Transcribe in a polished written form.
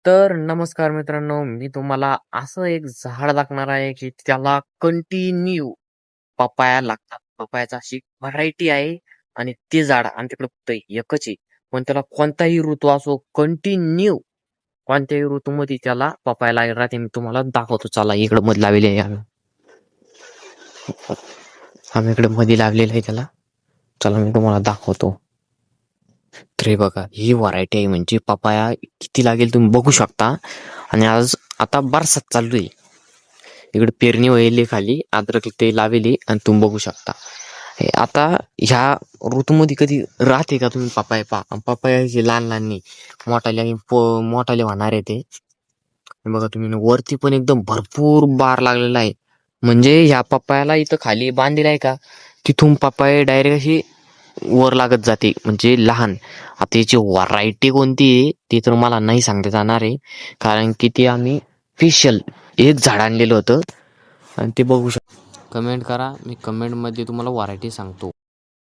तर नमस्कार मित्रांनो, मी तुम्हाला असं एक झाड दाखवणार आहे की त्याला कंटिन्यू पपाया लागतात. पपायाची अशी व्हरायटी आहे आणि ते झाड आमच्याकडे फक्त एकच आहे. पण त्याला कोणताही ऋतू असो कंटिन्यू कोणत्याही ऋतूमध्ये त्याला पपाया लागेल राहते. मी तुम्हाला दाखवतो. चला इकडे मध्ये लावलेले आहे आम्ही इकडे मध्ये लावलेलं आहे त्याला. चला मी तुम्हाला दाखवतो. तर हे बघा, ही व्हरायटी आहे म्हणजे पपाया किती लागेल तुम्ही बघू शकता. आणि आता बरसात चालू आहे. इकडे पेरणी व्हायली खाली अद्रक ते लावेली आणि तुम्ही बघू शकता. हे आता ह्या ऋतूमध्ये कधी राहते का तुम्ही पपाया पहा. पपायाचे लहान लहान नाही, मोठाले आणि मोठाले होणार आहे ते. हे बघा तुम्ही वरती पण एकदम भरपूर बार लागलेला आहे. म्हणजे ह्या पपायाला इथं खाली बांधलेला आहे का, तिथून पपाया डायरेक्ट अशी वर लागत जाते म्हणजे लहान. आता याची व्हरायटी कोणती आहे ती तर मला नाही सांगता जाणार आहे, कारण की ती आम्ही स्पेशल एक झाड आणलेलं होतं आणि ते बघू शकता. कमेंट करा, मी कमेंटमध्ये तुम्हाला व्हरायटी सांगतो.